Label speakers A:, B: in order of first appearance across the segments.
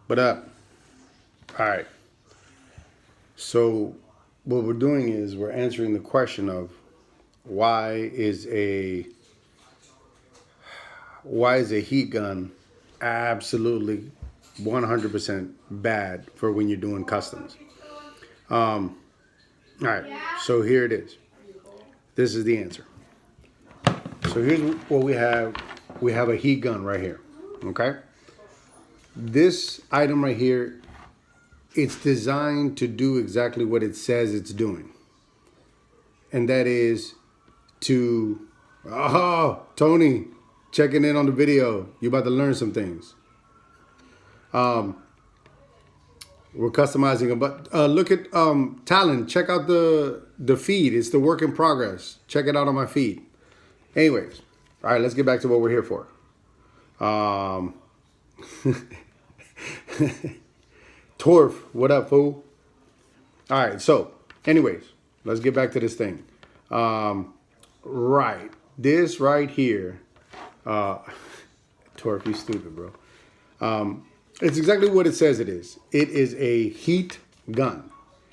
A: But all right. So what we're doing is we're answering the question of why is a heat gun absolutely 100% bad for when you're doing customs. All right. So here it is. This is the answer. So here's what we have. We have a heat gun right here. Okay. This item right here, it's designed to do exactly what it says it's doing. And that is to, oh, Tony, checking in on the video. You're about to learn some things. We're customizing it, but look at Talon. Check out the feed. It's the work in progress. Check it out on my feed. Anyways, all right, let's get back to what we're here for. Torf, what up, fool? All right, so anyways, let's get back to this thing. Right, this right here, Torf, you stupid, bro. It's exactly what it says it is. It is a heat gun.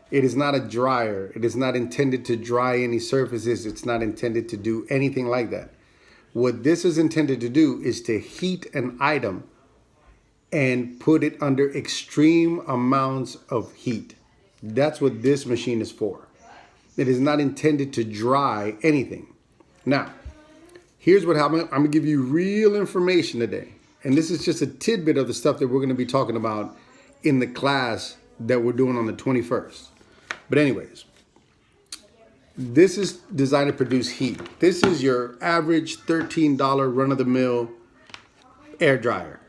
A: It is not a dryer. It is not intended to dry any surfaces. It's not intended to do anything like that. What this is intended to do is to heat an item and put it under extreme amounts of heat. That's what this machine is for. It is not intended to dry anything. Now, here's what happened. I'm gonna give you real information today. And this is just a tidbit of the stuff that we're gonna be talking about in the class that we're doing on the 21st. But anyways, this is designed to produce heat. This is your average $13 run-of-the-mill air dryer,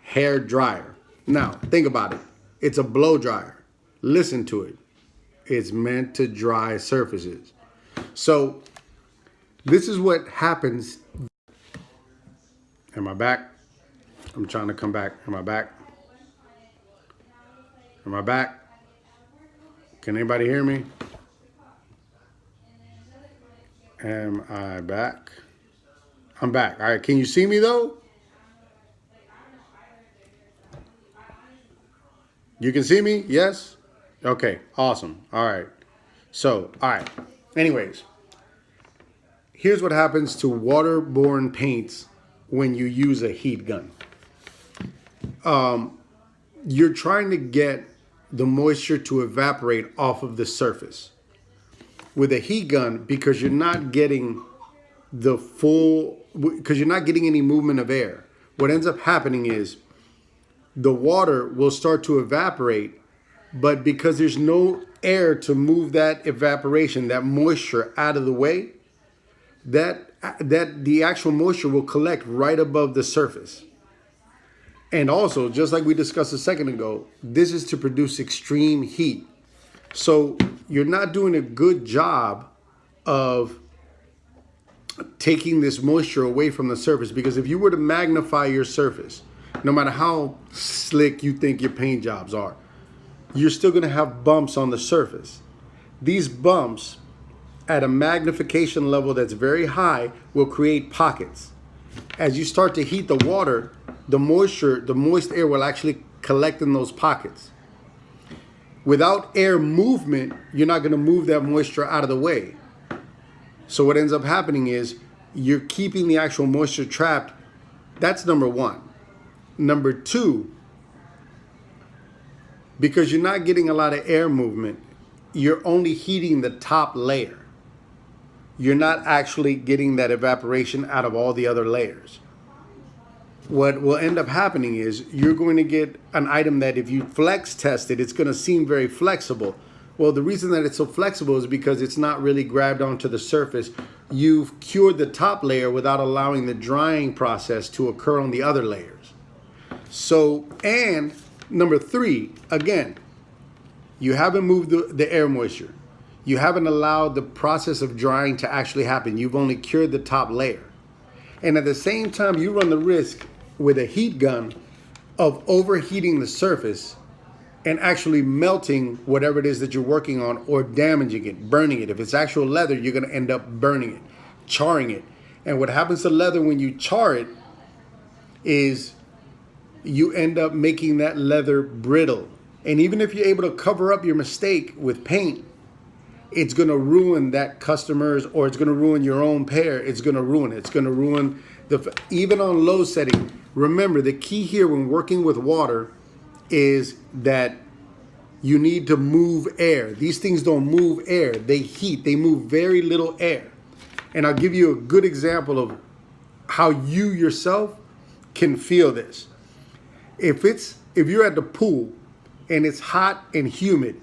A: hair dryer. Now, think about it. It's a blow dryer. Listen to it. It's meant to dry surfaces. So this is what happens. Am I back? I'm trying to come back. Am I back? Am I back? Can anybody hear me? Am I back? I'm back. All right. Can you see me though? You can see me? Yes? Okay. Awesome. All right. So, all right. Anyways, here's what happens to waterborne paints when you use a heat gun. You're trying to get the moisture to evaporate off of the surface. With a heat gun, because you're not getting any movement of air, what ends up happening is the water will start to evaporate, but because there's no air to move that evaporation, that moisture out of the way, that the actual moisture will collect right above the surface. And also, just like we discussed a second ago, this is to produce extreme heat. So you're not doing a good job of taking this moisture away from the surface, because if you were to magnify your surface, no matter how slick you think your paint jobs are, you're still going to have bumps on the surface. These bumps at a magnification level that's very high will create pockets. As you start to heat the water, the moist air will actually collect in those pockets. Without air movement, you're not going to move that moisture out of the way. So what ends up happening is you're keeping the actual moisture trapped. That's number one. Number two, because you're not getting a lot of air movement, you're only heating the top layer. You're not actually getting that evaporation out of all the other layers. What will end up happening is you're going to get an item that if you flex test it, it's going to seem very flexible. Well, the reason that it's so flexible is because it's not really grabbed onto the surface. You've cured the top layer without allowing the drying process to occur on the other layers. So, and number three, again, you haven't moved the air moisture. You haven't allowed the process of drying to actually happen. You've only cured the top layer. And at the same time, you run the risk with a heat gun of overheating the surface and actually melting whatever it is that you're working on, or damaging it, burning it. If it's actual leather, you're going to end up burning it, charring it. And what happens to leather when you char it is you end up making that leather brittle. And even if you're able to cover up your mistake with paint, it's going to ruin that customer's, or it's going to ruin your own pair. It's going to ruin it. It's going to ruin even on low setting. Remember, the key here when working with water is that you need to move air. These things don't move air. They heat. They move very little air. And I'll give you a good example of how you yourself can feel this. If you're at the pool and it's hot and humid,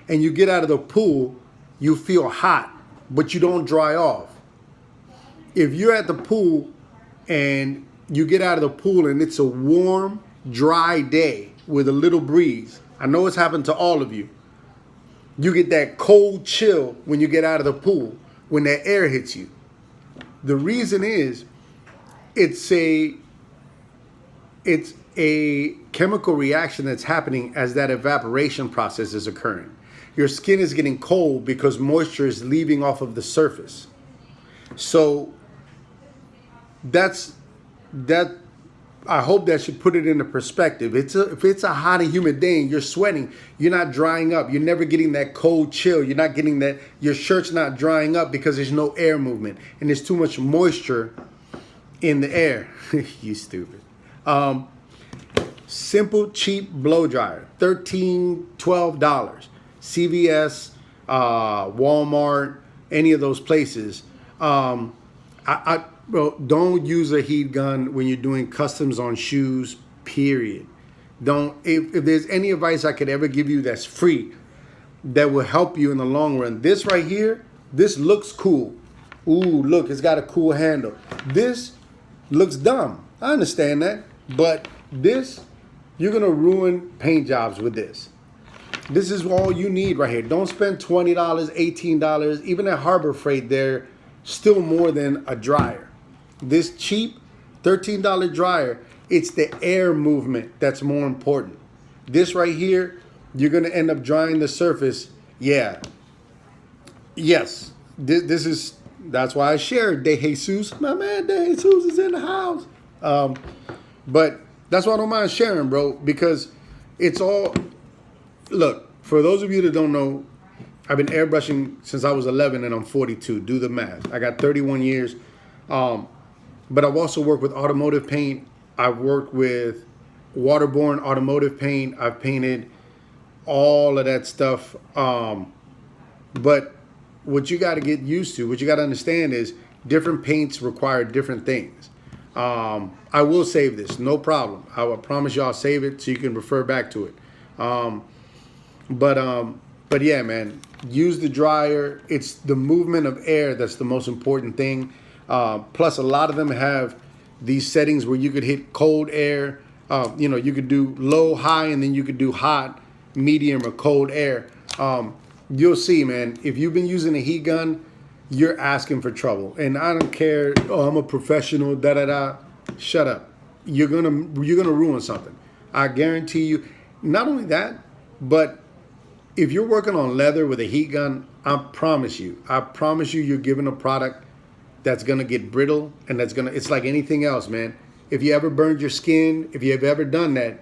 A: and you get out of the pool, you feel hot, but you don't dry off. If you're at the pool and you get out of the pool and it's a warm, dry day with a little breeze, I know it's happened to all of you. You get that cold chill when you get out of the pool, when that air hits you. The reason is it's a chemical reaction that's happening as that evaporation process is occurring. Your skin is getting cold because moisture is leaving off of the surface. So that I hope that should put it into perspective. If it's a hot and humid day and you're sweating, you're not drying up. You're never getting that cold chill. You're not getting that, your shirt's not drying up because there's no air movement and there's too much moisture in the air. You stupid. Simple, cheap blow dryer, $13, $12. CVS, Walmart, any of those places. Bro, don't use a heat gun when you're doing customs on shoes, period. Don't. If there's any advice I could ever give you that's free, that will help you in the long run. This right here, this looks cool. Ooh, look, it's got a cool handle. This looks dumb. I understand that. But this, you're going to ruin paint jobs with this. This is all you need right here. Don't spend $20, $18. Even at Harbor Freight, they're still more than a dryer. This cheap $13 dryer, it's the air movement that's more important. This right here, you're going to end up drying the surface. Yeah. Yes. That's why I shared De Jesus. My man De Jesus is in the house. But that's why I don't mind sharing, bro, because it's all... Look, for those of you that don't know, I've been airbrushing since I was 11 and I'm 42. Do the math. I got 31 years. But I've also worked with automotive paint. I've worked with waterborne automotive paint. I've painted all of that stuff. But what you got to get used to, what you got to understand is different paints require different things. I will save this, no problem. I will promise you I'll save it so you can refer back to it. But yeah, man, use the dryer. It's the movement of air that's the most important thing. Plus, a lot of them have these settings where you could hit cold air. You could do low, high, and then you could do hot, medium, or cold air. You'll see, man, if you've been using a heat gun, you're asking for trouble. And I don't care, oh, I'm a professional, da-da-da. Shut up. You're gonna ruin something. I guarantee you. Not only that, but if you're working on leather with a heat gun, I promise you, you're giving a product that's gonna get brittle, and it's like anything else, man. If you ever burned your skin, if you have ever done that,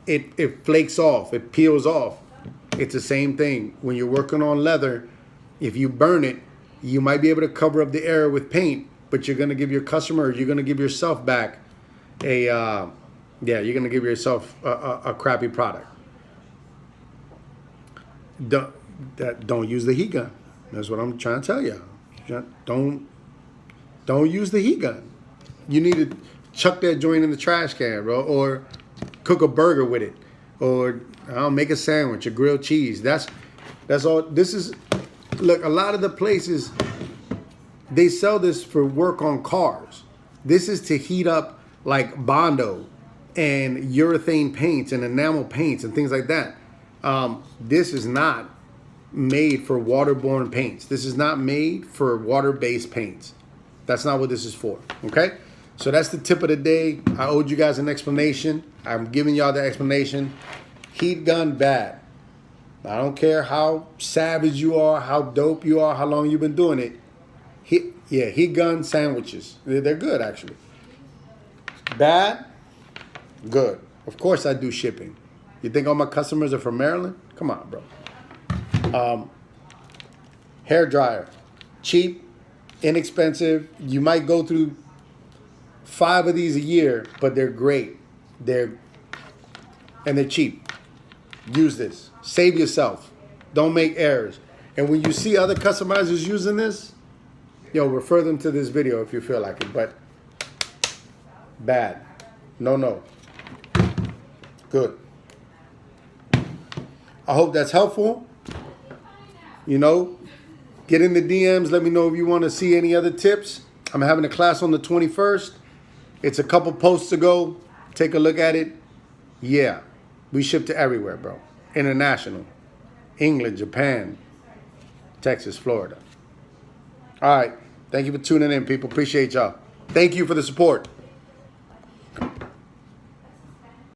A: it flakes off, it peels off. It's the same thing. When you're working on leather, if you burn it, you might be able to cover up the error with paint, but you're gonna give your customer, you're gonna give yourself back you're gonna give yourself a crappy product. Don't use the heat gun. That's what I'm trying to tell you. Don't use the heat gun. You need to chuck that joint in the trash can, bro, or cook a burger with it, or make a sandwich, a grilled cheese. That's all. Look, a lot of the places, they sell this for work on cars. This is to heat up like Bondo and urethane paints and enamel paints and things like that. This is not made for waterborne paints. This is not made for water-based paints. That's not what this is for, okay? So that's the tip of the day. I owed you guys an explanation. I'm giving y'all the explanation. Heat gun, bad. I don't care how savage you are, how dope you are, how long you've been doing it. Heat gun sandwiches. They're good, actually. Bad, Good. Of course I do shipping. You think all my customers are from Maryland? Come on, bro. Hair dryer. Cheap, inexpensive. You might go through 5 of these a year, but they're great. They're cheap. Use this. Save yourself. Don't make errors. And when you see other customizers using this, yo, refer them to this video if you feel like it. But bad. No. Good. I hope that's helpful. You know, get in the DMs. Let me know if you want to see any other tips. I'm having a class on the 21st. It's a couple posts ago. Take a look at it. Yeah, we ship to everywhere, bro. International. England, Japan, Texas, Florida. All right. Thank you for tuning in, people. Appreciate y'all. Thank you for the support.